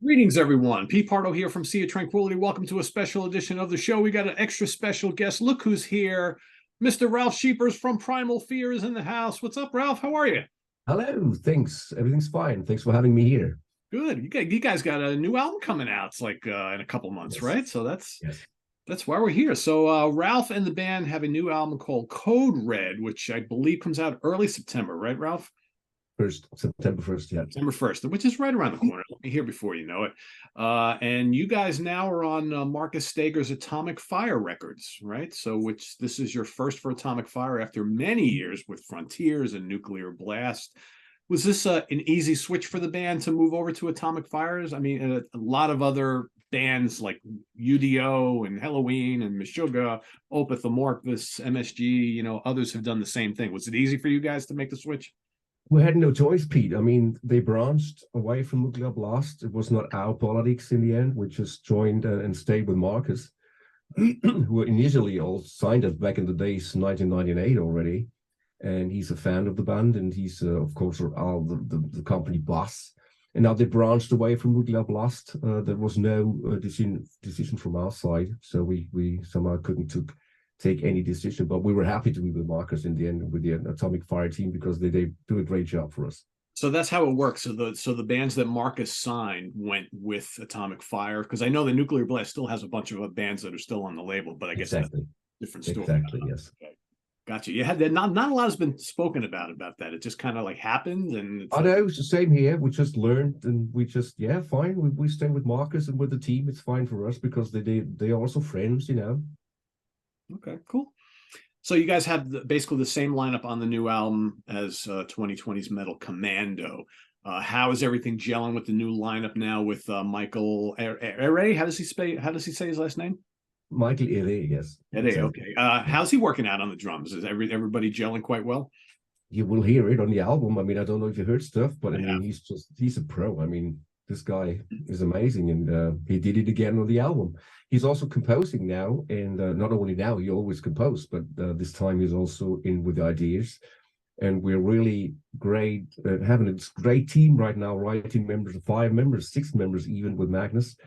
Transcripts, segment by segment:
Greetings, everyone. Pete Pardo here from Sea of Tranquility. Welcome to a special edition of the show. We got an extra special guest. Look who's here. Mr. Ralf Scheepers from Primal Fear is in the house. What's up, Ralph? How are you? Hello, thanks. Everything's fine. Thanks for having me here. Good. You guys got a new album coming out. It's like in a couple months, Yes, right? So that's yes. that's why we're here. So Ralph and the band have a new album called Code Red, which I believe comes out early September, right, Ralph? First, September 1st, yeah. September 1st, which is right around the corner. Let me hear before you know it. And you guys now are on Marcus Stager's Atomic Fire Records, right? So, which this is your first for Atomic Fire after many years with Frontiers and Nuclear Blast. Was this an easy switch for the band to move over to Atomic Fires? I mean, a lot of other bands like UDO and Halloween and Meshuggah, Opeth, Amorphis, MSG, others have done the same thing. Was it easy for you guys to make the switch? We had no choice, Pete. I mean, they branched away from Nuclear Blast. It was not our politics in the end. We just joined and stayed with Marcus, who initially all signed us back in the days, 1998 already. And he's a fan of the band, and he's, of course, the company boss. And now they branched away from Nuclear Blast. There was no decision from our side, so we somehow couldn't take any decision. But we were happy to be with Marcus in the end with the Atomic Fire team because they do a great job for us. So that's how it works. So the bands that Marcus signed went with Atomic Fire, because I know the Nuclear Blast still has a bunch of bands that are still on the label, but I guess Exactly. That's a different story. Exactly, yes. Okay. Gotcha. You had that. Not a lot has been spoken about that. It just kind of like happened, and I know it's the same here. We just learned, and we just fine. We stay with Marcus and with the team. It's fine for us because they are also friends, Okay, cool. So you guys have basically the same lineup on the new album as 2020's Metal Commando. How is everything gelling with the new lineup now with Michael Ere? How does he say his last name? Michael Ere, yes. Ere, okay. How's he working out on the drums? Is everybody gelling quite well? You will hear it on the album. I mean, I don't know if you heard stuff, but I mean, he's a pro. I mean, this guy is amazing, and he did it again on the album. He's also composing now, and not only now, he always composed, but this time he's also in with ideas. And we're really great, having a great team right now, writing members, 5 members, 6 members, even with Magnus.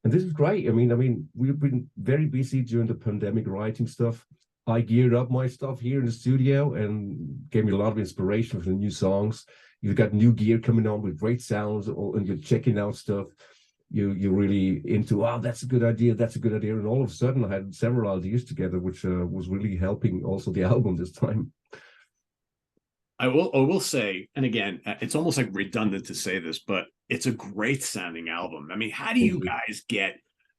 And this is great. I mean, we've been very busy during the pandemic writing stuff. I geared up my stuff here in the studio and gave me a lot of inspiration for the new songs. You've got new gear coming on with great sounds, and you're checking out stuff. You're really into, that's a good idea, and all of a sudden I had several ideas together, which was really helping also the album this time. I will say, and again, it's almost like redundant to say this, but it's a great sounding album. I mean, how do you guys get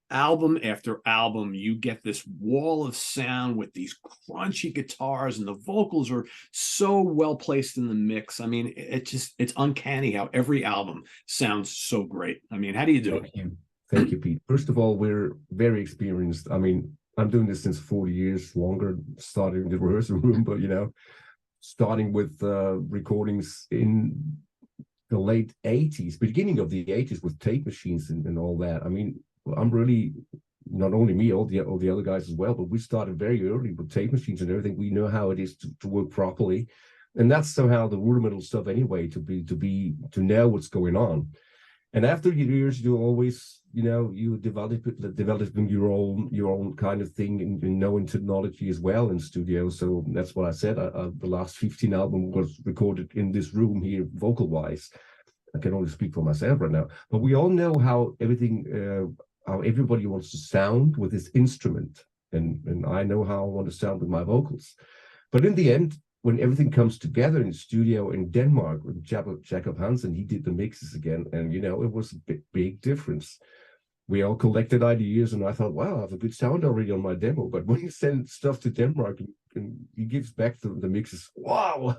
album after album, you get this wall of sound with these crunchy guitars, and the vocals are so well placed in the mix? I mean, it's uncanny how every album sounds so great. I mean, how do you do it? Thank you, Pete. First of all, we're very experienced. I mean, I'm doing this since 40 years longer, starting in the rehearsal room, but starting with recordings in the late 80s, beginning of the 80s with tape machines and all that. I mean, I'm really, not only me, all the other guys as well, but we started very early with tape machines and everything. We know how it is to work properly. And that's somehow the rudimental stuff anyway, to know what's going on. And after years, you always, you developing your own kind of thing and knowing technology as well in studio. So that's what I said. The last 15 album was recorded in this room here, vocal wise. I can only speak for myself right now, but we all know how how everybody wants to sound with this instrument, and I know how I want to sound with my vocals. But in the end, when everything comes together in the studio in Denmark with Jacob Hansen, he did the mixes again, and it was a big difference. We all collected ideas, and I thought, wow, I have a good sound already on my demo. But when you send stuff to Denmark and he gives back the mixes, wow,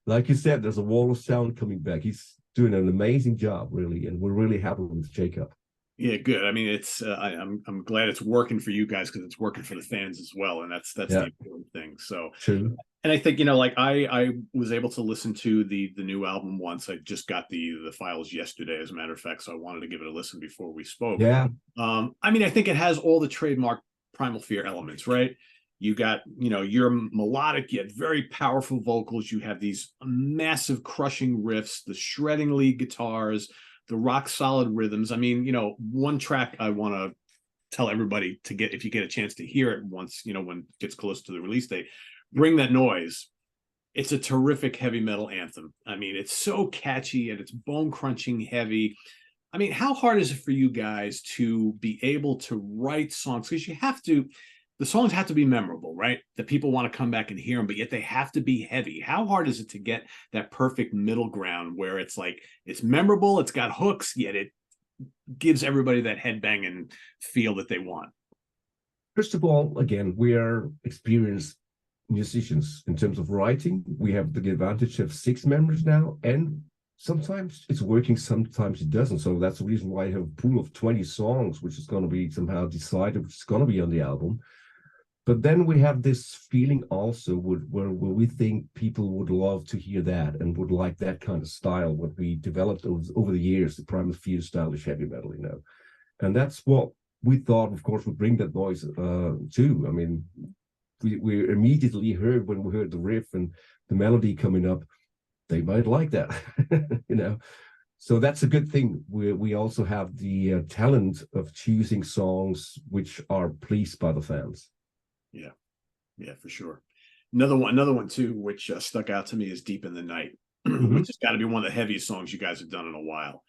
like you said, there's a wall of sound coming back. He's doing an amazing job, really, and we're really happy with Jacob. Yeah, good. I mean, it's I'm glad it's working for you guys, because it's working for the fans as well, and that's the important thing. So true. And I think, like I was able to listen to the new album once. I just got the files yesterday, as a matter of fact, so I wanted to give it a listen before we spoke. Yeah. I mean, I think it has all the trademark Primal Fear elements, right? You got, your melodic yet very powerful vocals. You have these massive crushing riffs, the shredding lead guitars, the rock solid rhythms. I mean, one track I want to tell everybody to get, if you get a chance to hear it once, when it gets close to the release date, Bring That Noise. It's a terrific heavy metal anthem. I mean, it's so catchy and it's bone crunching heavy. I mean, how hard is it for you guys to be able to write songs? Because the songs have to be memorable, right? That people want to come back and hear them, but yet they have to be heavy. How hard is it to get that perfect middle ground where it's like, it's memorable, it's got hooks, yet it gives everybody that headbanging feel that they want? First of all, again, we are experienced musicians in terms of writing. We have the advantage of 6 members now, and sometimes it's working, sometimes it doesn't. So that's the reason why I have a pool of 20 songs, which is going to be somehow decided, which is going to be on the album. But then we have this feeling also where we think people would love to hear that and would like that kind of style, what we developed over the years, the Primal Fear stylish heavy metal, And that's what we thought, of course, would Bring That Noise too. I mean, we immediately heard, when we heard the riff and the melody coming up, they might like that, So that's a good thing. We also have the talent of choosing songs which are pleased by the fans. Yeah, for sure. Another one too, which stuck out to me, is Deep in the Night, which has got to be one of the heaviest songs you guys have done in a while.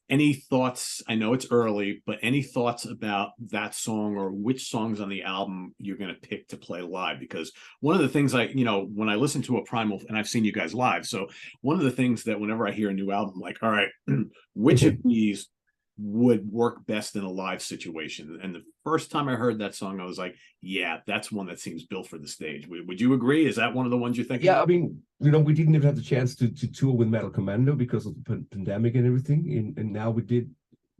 Any thoughts? I know it's early, but any thoughts about that song or which songs on the album you're going to pick to play live? Because one of the things when I listen to a Primal, and I've seen you guys live, so one of the things that whenever I hear a new album, like, all right, which of these would work best in a live situation? And the first time I heard that song, I was like, yeah, that's one that seems built for the stage. Would you agree? Is that one of the ones you think? Yeah, I mean, we didn't even have the chance to tour with Metal Commando because of the pandemic and everything. And now we did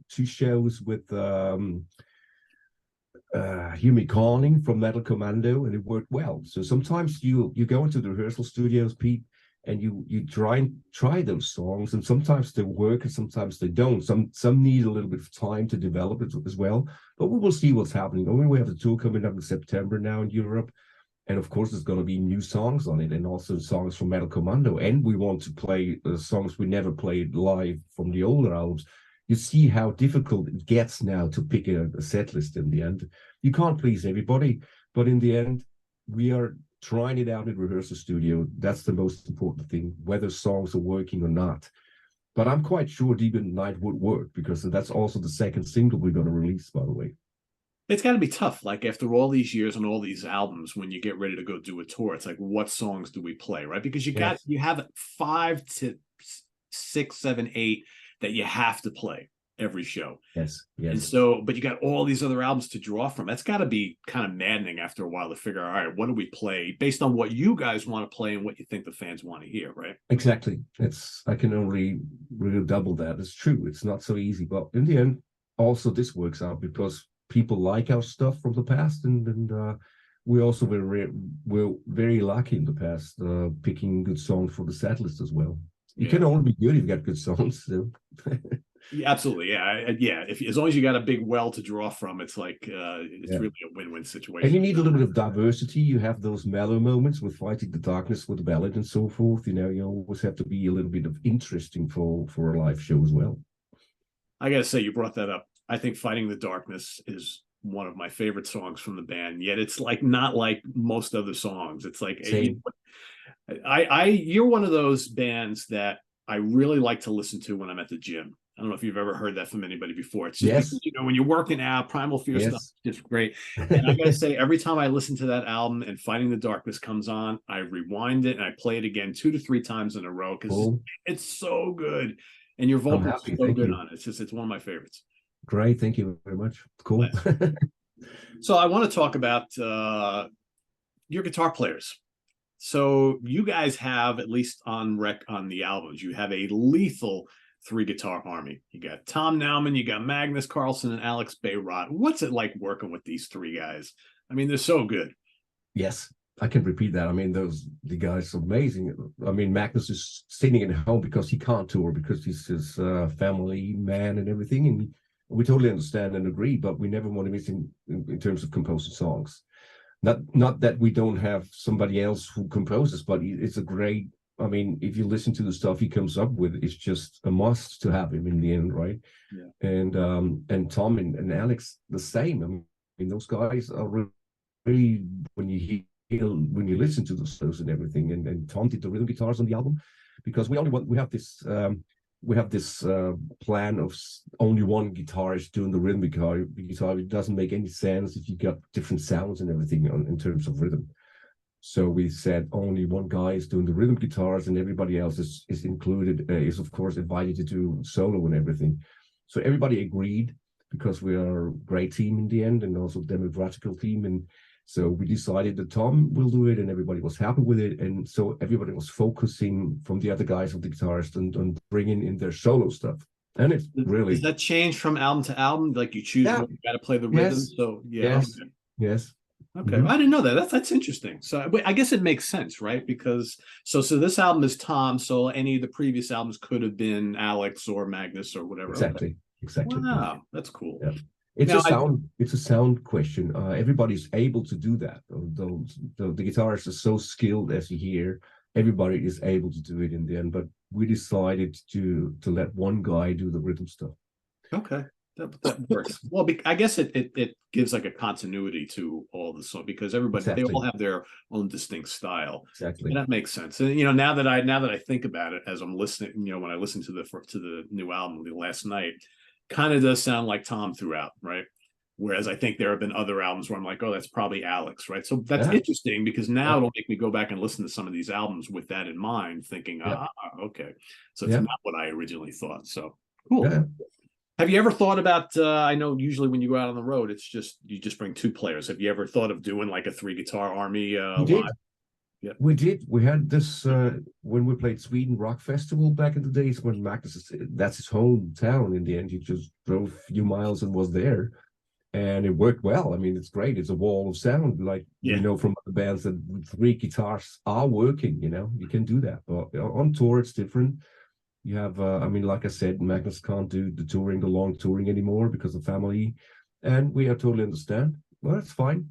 2 shows with Hume Conning from Metal Commando, and it worked well. So sometimes you go into the rehearsal studios, Pete, and you try those songs, and sometimes they work and sometimes they don't. Some need a little bit of time to develop it as well, but we will see what's happening. I mean, we have the tour coming up in September now in Europe, and of course there's going to be new songs on it, and also songs from Metal Commando, and we want to play songs we never played live from the older albums. You see how difficult it gets now to pick a set list in the end. You can't please everybody, but in the end, we are trying it out in rehearsal studio. That's the most important thing, whether songs are working or not. But I'm quite sure Deep in the Night would work, because that's also the second single we're going to release, by the way. It's got to be tough. Like, after all these years and all these albums, when you get ready to go do a tour, it's like, what songs do we play, right? Because you have 5 to 6, 7, 8 that you have to play every show. Yes. And so, but you got all these other albums to draw from. That's got to be kind of maddening after a while to figure out, all right, what do we play based on what you guys want to play and what you think the fans want to hear, right? Exactly. I can only really double that. It's true. It's not so easy, but in the end, also this works out because people like our stuff from the past, and we also we're very lucky in the past picking good songs for the set list as well. You can only be good if you got good songs. So. Yeah, absolutely. Yeah. If as long as you got a big well to draw from, it's like it's really a win-win situation. And you need a little bit of diversity. You have those mellow moments with Fighting the Darkness with the ballad and so forth. You always have to be a little bit of interesting for a live show as well. I gotta say, you brought that up. I think Fighting the Darkness is one of my favorite songs from the band. Yet it's like not like most other songs. It's like you're one of those bands that I really like to listen to when I'm at the gym. I don't know if you've ever heard that from anybody before. It's just because, when you're working out, Primal Fear stuff is just great. And I gotta say, every time I listen to that album and Fighting the Darkness comes on, I rewind it and I play it again 2 to 3 times in a row because it's so good. And your vocals are so good on it. It's one of my favorites. Great, thank you very much. Cool. So I want to talk about your guitar players. So you guys have, at least on the albums, you have a lethal 3-guitar army. You got Tom Naumann, you got Magnus Carlsen, and Alex Bayrott. What's it like working with these 3 guys? I mean, they're so good. Yes, I can repeat that. I mean, the guys are amazing. I mean, Magnus is sitting at home because he can't tour because he's his family man and everything, and we totally understand and agree. But we never want to miss him in terms of composing songs. Not that we don't have somebody else who composes, but it's a great I mean, if you listen to the stuff he comes up with, it's just a must to have him in the end, right? Yeah. And Tom and Alex the same. I mean, those guys are really, when you listen to the shows and everything, and Tom did the rhythm guitars on the album, because we have this plan of only one guitarist doing the rhythm guitar. It doesn't make any sense if you got different sounds and everything in terms of rhythm. So we said only one guy is doing the rhythm guitars, and everybody else is included, is of course invited to do solo and everything. So everybody agreed, because we are a great team in the end, and also democratical team. And so we decided that Tom will do it, and everybody was happy with it. And so everybody was focusing from the other guys of the guitarists and bringing in their solo stuff. And it's really... Does that change from album to album? Like you choose when you got to play the rhythm? Yes. So yeah. Yes. Okay. Yes. Okay, I didn't know that. That's interesting. So I guess it makes sense, right? Because so this album is Tom. So any of the previous albums could have been Alex or Magnus or whatever. Exactly. Exactly. Wow, that's cool. Yeah. It's a sound question. Everybody's able to do that. Although the guitarist is so skilled, as you hear, everybody is able to do it in the end. But we decided to let one guy do the rhythm stuff. Okay. That works. Well, I guess it gives like a continuity to all the songs, because everybody they all have their own distinct style. Exactly. And that makes sense. And now that I think about it as I'm listening, when I listened to the new album last night, kind of does sound like Tom throughout, right? Whereas I think there have been other albums where I'm like, oh, that's probably Alex, right? So that's interesting, because now it'll make me go back and listen to some of these albums with that in mind, thinking, okay, so it's not what I originally thought. So cool. Yeah. Have you ever thought about, I know usually when you go out on the road, you just bring two players. Have you ever thought of doing like a 3-guitar army live? Yeah. We did. We had this when we played Sweden Rock Festival back in the days, when Magnus, that's his hometown in the end. He just drove a few miles and was there. And it worked well. I mean, it's great. It's a wall of sound. Like, from other bands, that 3 guitars are working, you can do that. But on tour, it's different. You have, like I said, Magnus can't do the long touring anymore because of family, and we totally understand. Well, that's fine.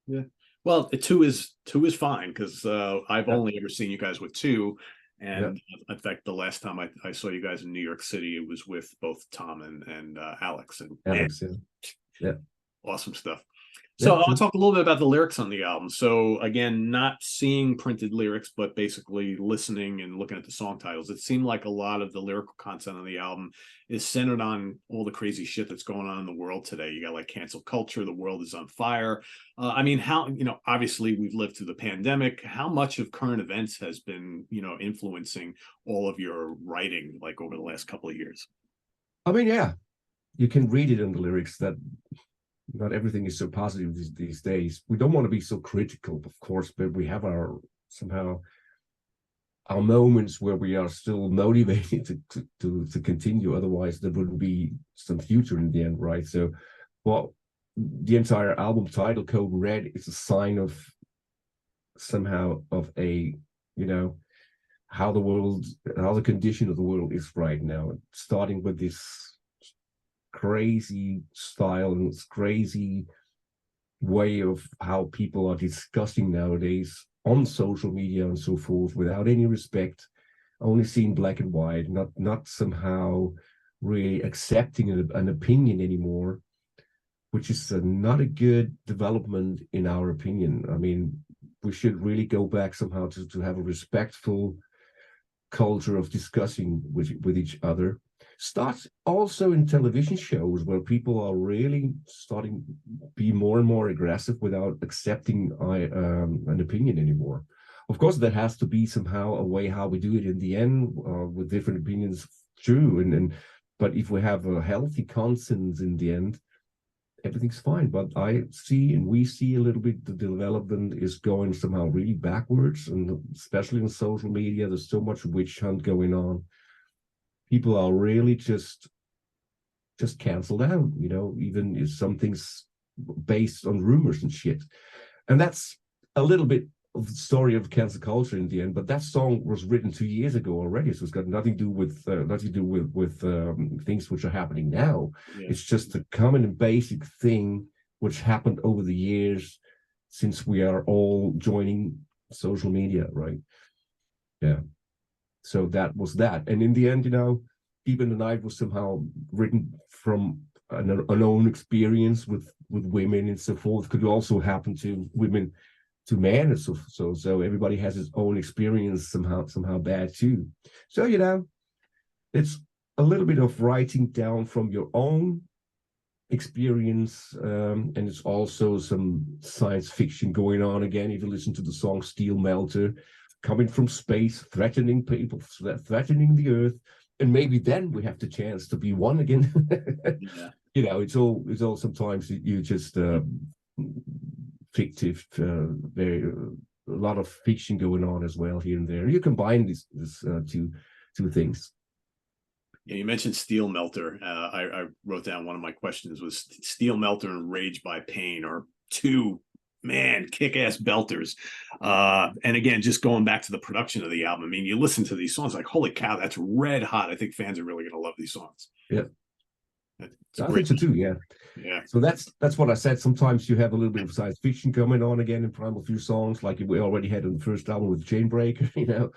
Yeah. Well, two is fine, because I've only ever seen you guys with 2, and in fact, the last time I saw you guys in New York City, it was with both Tom and Alex. And awesome stuff. So I'll talk a little bit about the lyrics on the album. So again, not seeing printed lyrics, but basically listening and looking at the song titles, it seemed like a lot of the lyrical content on the album is centered on all the crazy shit that's going on in the world today. You got like cancel culture, the world is on fire. How, obviously we've lived through the pandemic. How much of current events has been, influencing all of your writing, like over the last couple of years? You can read it in the lyrics that not everything is so positive these days. We don't want to be so critical, of course, but we have our moments where we are still motivated to continue. Otherwise, there wouldn't be some future in the end, right? So, the entire album title, Code Red, is a sign of somehow of how the condition of the world is right now. Starting with this crazy style and this crazy way of how people are discussing nowadays on social media and so forth, without any respect, only seeing black and white, not somehow really accepting an opinion anymore, which is not a good development in our opinion. I mean, we should really go back somehow to have a respectful culture of discussing with each other. Starts also in television shows, where people are really starting to be more and more aggressive without accepting an opinion anymore. Of course, that has to be somehow a way how we do it in the end, with different opinions, true. But if we have a healthy conscience in the end, everything's fine. But we see a little bit the development is going somehow really backwards, and especially in social media, there's so much witch hunt going on. People are really just canceled out, even if something's based on rumors and shit. And that's a little bit of the story of cancel culture in the end. But that song was written 2 years ago already, so it's got nothing to do with things which are happening now. Yeah. It's just a common and basic thing which happened over the years since we are all joining social media, right? Yeah. So that was that. And in the end, Deep in the Night was somehow written from an own experience with women and so forth. Could also happen to women, to men, and so everybody has his own experience somehow bad too. So it's a little bit of writing down from your own experience, and it's also some science fiction going on again. If you listen to the song Steel Melter, coming from space, threatening people, threatening the earth, and maybe then we have the chance to be one again. Yeah. It's all sometimes you just fictive, very a lot of fiction going on as well here and there. You combine these two things. Yeah, you mentioned Steel Melter. I wrote down one of my questions was Steel Melter and Rage by Pain are two, man, kick-ass belters. And again, just going back to the production of the album, I mean, you listen to these songs like, holy cow, that's red hot. I think fans are really going to love these songs. Yeah. I think so too, yeah. Yeah. So that's what I said. Sometimes you have a little bit of science fiction coming on again in Primal Fear songs, like we already had in the first album with Chainbreaker,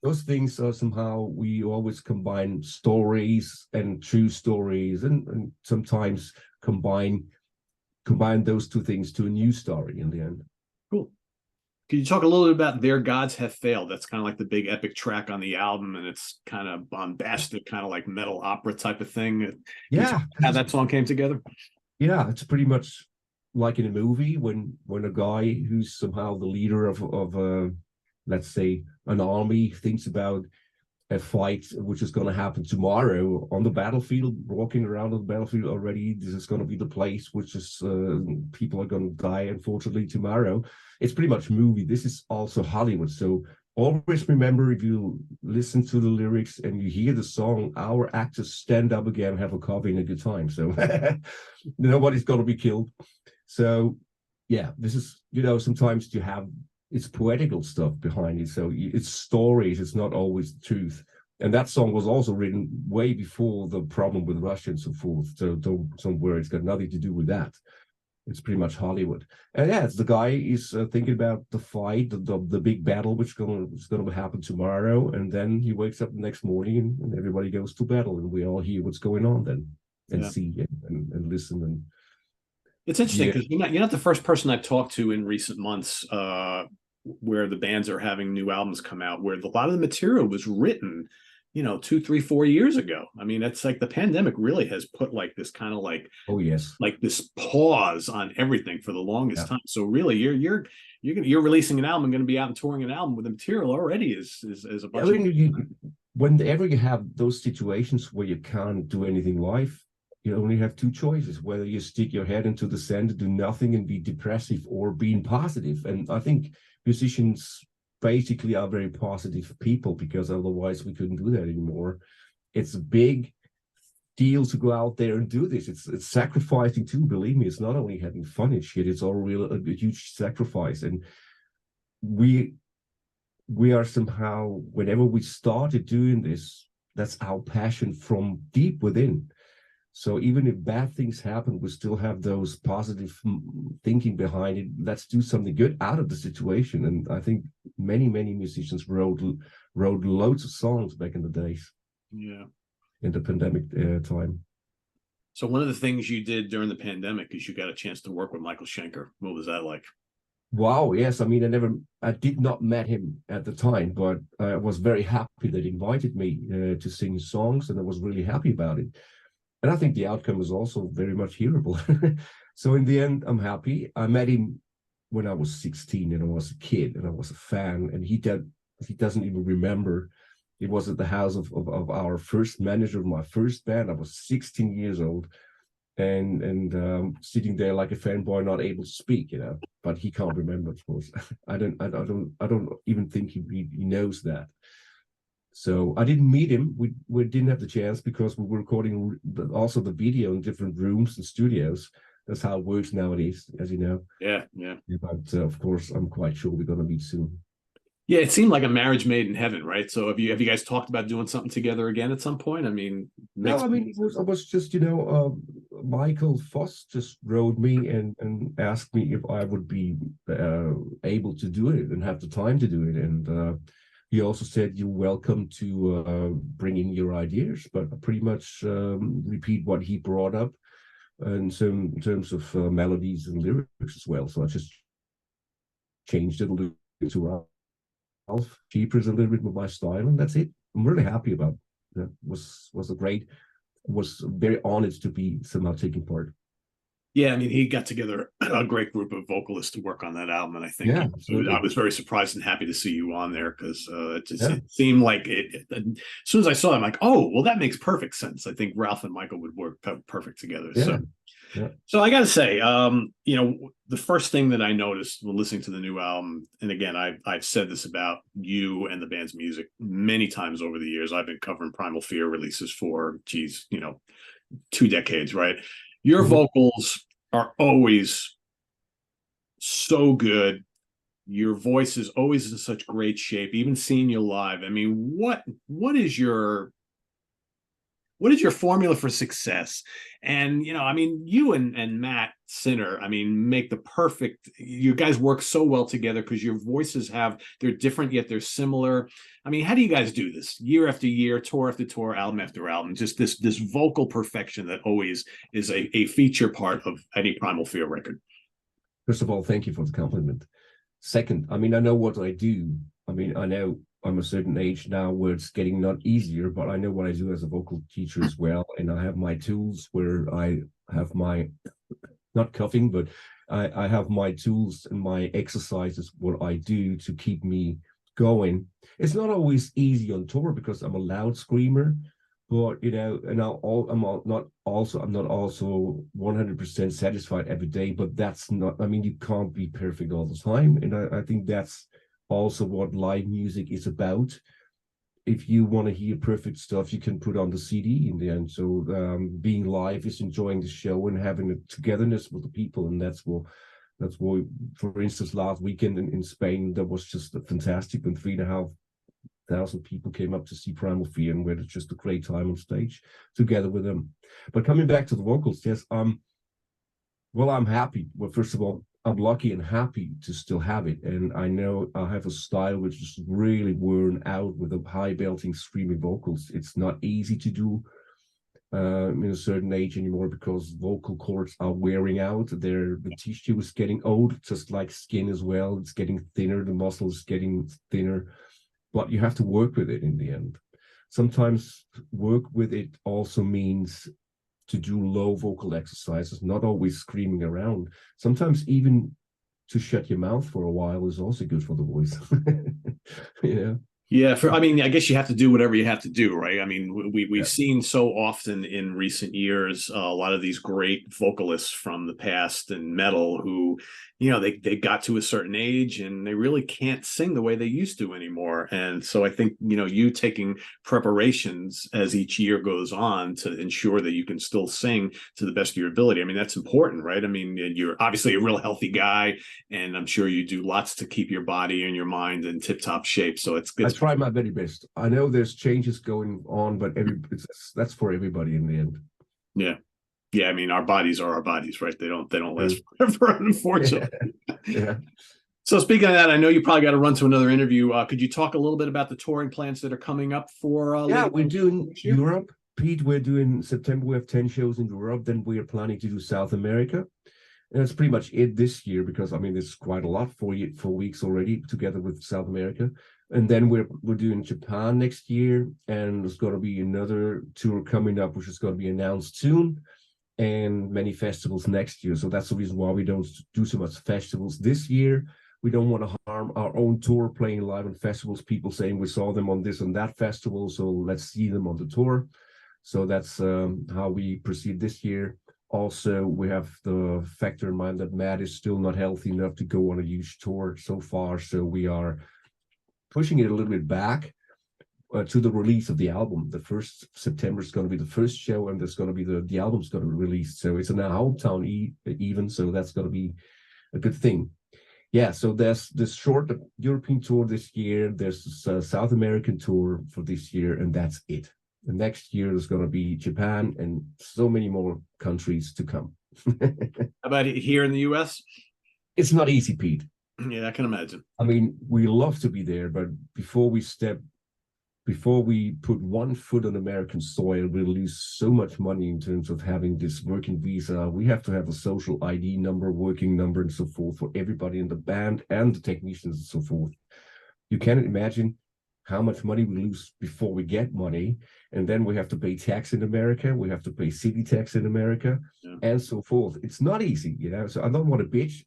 Those things are somehow, we always combine stories and true stories, and sometimes combine those two things to a new story in the end. Cool. Can you talk a little bit about Their Gods Have Failed? That's kind of like the big epic track on the album, and it's kind of bombastic, kind of like metal opera type of thing. Yeah. How that song came together? Yeah, it's pretty much like in a movie when a guy who's somehow the leader of let's say an army thinks about a fight which is going to happen tomorrow on the battlefield, walking around on the battlefield already. This is going to be the place which is people are going to die, unfortunately, tomorrow. It's pretty much movie. This is also Hollywood. So always remember, if you listen to the lyrics and you hear the song, our actors stand up again, have a coffee and a good time. So nobody's going to be killed. So yeah, this is, sometimes you have, it's poetical stuff behind it. So it's stories, it's not always the truth. And that song was also written way before the problem with Russia and so forth. So don't worry, it's got nothing to do with that. It's pretty much Hollywood. And yeah, it's the guy is thinking about the fight, the big battle, which is going to happen tomorrow. And then he wakes up the next morning and everybody goes to battle. And we all hear what's going on then and see and listen. And it's interesting because you're not the first person I've talked to in recent months where the bands are having new albums come out, where a lot of the material was written, 2, 3, 4 years ago. I mean, it's like the pandemic really has put like this kind of like, oh yes, like this pause on everything for the longest time. So really, you're releasing an album, going to be out and touring an album with the material already is a bunch. Whenever you have those situations where you can't do anything live, you only have two choices: whether you stick your head into the sand, do nothing, and be depressive, or being positive. And I think musicians basically are very positive people, because otherwise we couldn't do that anymore. It's a big deal to go out there and do this. It's sacrificing too, believe me. It's not only having fun and shit, it's all a huge sacrifice. And we are somehow, whenever we started doing this, that's our passion from deep within. So even if bad things happen, we still have those positive thinking behind it. Let's do something good out of the situation. And I think many musicians wrote loads of songs back in the days. Yeah. In the pandemic time. So one of the things you did during the pandemic is you got a chance to work with Michael Schenker. What was that like? Wow, yes. I mean, I did not met him at the time, but I was very happy that he invited me to sing his songs, and I was really happy about it. And I think the outcome was also very much hearable. So in the end, I'm happy. I met him when I was 16 and I was a kid and I was a fan, and he doesn't even remember. It was at the house of our first manager of my first band. I was 16 years old and sitting there like a fanboy, not able to speak, but he can't remember, of course. I don't even think he knows that. So I didn't meet him. We didn't have the chance because we were recording also the video in different rooms and studios. That's how it works nowadays, as you know. Yeah. But of course, I'm quite sure we're going to meet soon. Yeah, it seemed like a marriage made in heaven, right? So have you guys talked about doing something together again at some point? I mean, no, I mean, I was just, Michael Voss just wrote me and asked me if I would be able to do it and have the time to do it. And He also said you're welcome to bring in your ideas, but pretty much repeat what he brought up in terms of melodies and lyrics as well. So I just changed it a little bit to Ralf Scheepers a little bit with my style, and that's it. I'm really happy about it. That was very honored to be somehow taking part. Yeah, I mean, he got together a great group of vocalists to work on that album, and I think I was very surprised and happy to see you on there because it seemed like as soon as I saw it, I'm like, oh, well, that makes perfect sense. I think Ralf and Michael would work perfect together. Yeah. So I got to say, the first thing that I noticed when listening to the new album, and again, I've said this about you and the band's music many times over the years. I've been covering Primal Fear releases for, 2 decades, right? Your vocals are always so good. Your voice is always in such great shape, even seeing you live. I mean, what is your formula for success? And you and Matt Sinner, make the perfect, you guys work so well together because your voices they're different yet they're similar. I mean, how do you guys do this year after year, tour after tour, album after album? Just this vocal perfection that always is a feature part of any Primal Fear record. First of all, thank you for the compliment. Second, I know what I do. I know I'm a certain age now where it's getting not easier, but I know what I do as a vocal teacher as well. And I have my tools where I have my, not cuffing, but I have my tools and my exercises, what I do to keep me going. It's not always easy on tour because I'm a loud screamer, but and I'm not also 100% satisfied every day, but that's not, you can't be perfect all the time. And I think that's also what live music is about. If you want to hear perfect stuff, you can put on the CD in the end. So being live is enjoying the show and having a togetherness with the people, and that's what, for instance, last weekend in Spain, that was just fantastic. When 3,500 people came up to see Primal Fear, and we had just a great time on stage together with them. But coming back to the vocals, yes, well, I'm happy. Well, first of all, I'm lucky and happy to still have it. And I know I have a style which is really worn out with the high belting, screaming vocals. It's not easy to do in a certain age anymore because vocal cords are wearing out. The tissue is getting old, just like skin as well. It's getting thinner, the muscle is getting thinner, but you have to work with it in the end. Sometimes work with it also means to do low vocal exercises, not always screaming around. Sometimes even to shut your mouth for a while is also good for the voice. Yeah, I guess you have to do whatever you have to do, right? We've seen so often in recent years a lot of these great vocalists from the past in metal who, they got to a certain age and they really can't sing the way they used to anymore. And so I think, you taking preparations as each year goes on to ensure that you can still sing to the best of your ability. That's important, right? You're obviously a real healthy guy, and I'm sure you do lots to keep your body and your mind in tip-top shape. So it's good. I try my very best. I know there's changes going on, but that's for everybody in the end. Yeah. Our bodies are our bodies, right? They don't last forever, unfortunately. Yeah. So speaking of that, I know you probably got to run to another interview. Could you talk a little bit about the touring plans that are coming up for? We're doing Europe, Pete. We're doing September. We have 10 shows in Europe. Then we are planning to do South America. And that's pretty much it this year because it's quite a lot, 4 weeks already together with South America. And then we're doing Japan next year, and there's going to be another tour coming up, which is going to be announced soon, and many festivals next year. So that's the reason why we don't do so much festivals this year. We don't want to harm our own tour playing live on festivals. People saying we saw them on this and that festival, so let's see them on the tour. So that's how we proceed this year. Also, we have the factor in mind that Matt is still not healthy enough to go on a huge tour so far. So we are pushing it a little bit back to the release of the album. The 1st September is going to be the first show, and there's going to be the album's going to be released. So it's in our hometown even. So that's going to be a good thing. Yeah. So there's this short European tour this year. There's this South American tour for this year, and that's it. The next year is going to be Japan and so many more countries to come. How about here in the U.S.? It's not easy, Pete. Yeah, I can imagine. I mean, we love to be there, but before we put one foot on American soil, we'll lose so much money in terms of having this working visa. We have to have a social ID number, working number, and so forth for everybody in the band and the technicians and so forth. You can't imagine how much money we lose before we get money. And then we have to pay tax in America. We have to pay city tax in America, and so forth. It's not easy, you know. So I don't want to bitch,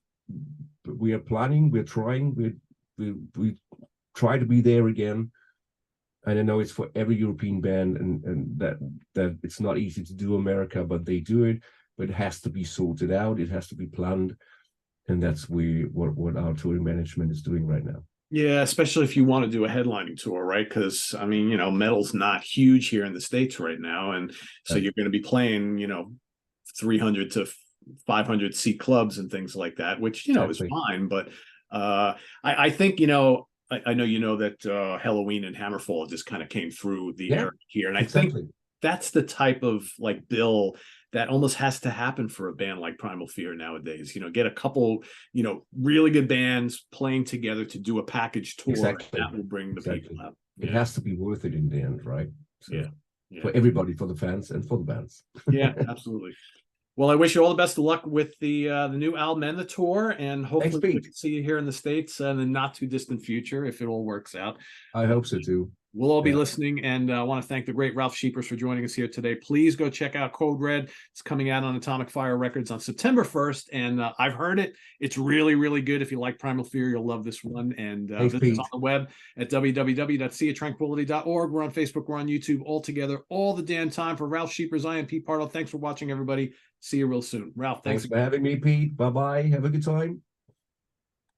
but we are planning, we're trying, we try to be there again. And I know it's for every European band, and that it's not easy to do America, but they do it. But it has to be sorted out. It has to be planned, and that's what our touring management is doing right now. Yeah, especially if you want to do a headlining tour, right? Because I mean, metal's not huge here in the States right now, and so you're going to be playing, 300 to 500 seat clubs and things like that, which is fine. But I think I know that Halloween and Hammerfall just kind of came through the area here, and I think that's the type of like bill that almost has to happen for a band like Primal Fear nowadays. Get a couple, really good bands playing together to do a package tour. Exactly. That will bring the people out. It has to be worth it in the end, right? So, yeah. For everybody, for the fans and for the bands. Yeah, absolutely. Well, I wish you all the best of luck with the new album and the tour, and hopefully we can see you here in the States in the not too distant future if it all works out. I hope so too. We'll all be listening, and I want to thank the great Ralf Scheepers for joining us here today. Please go check out Code Red. It's coming out on Atomic Fire Records on September 1st, and I've heard it. It's really, really good. If you like Primal Fear, you'll love this one. And visit us on the web at www.seatranquility.org. We're on Facebook. We're on YouTube all together all the damn time. For Ralf Scheepers, I am Pete Pardo. Thanks for watching, everybody. See you real soon. Ralph, thanks for having me, Pete. Bye-bye. Have a good time.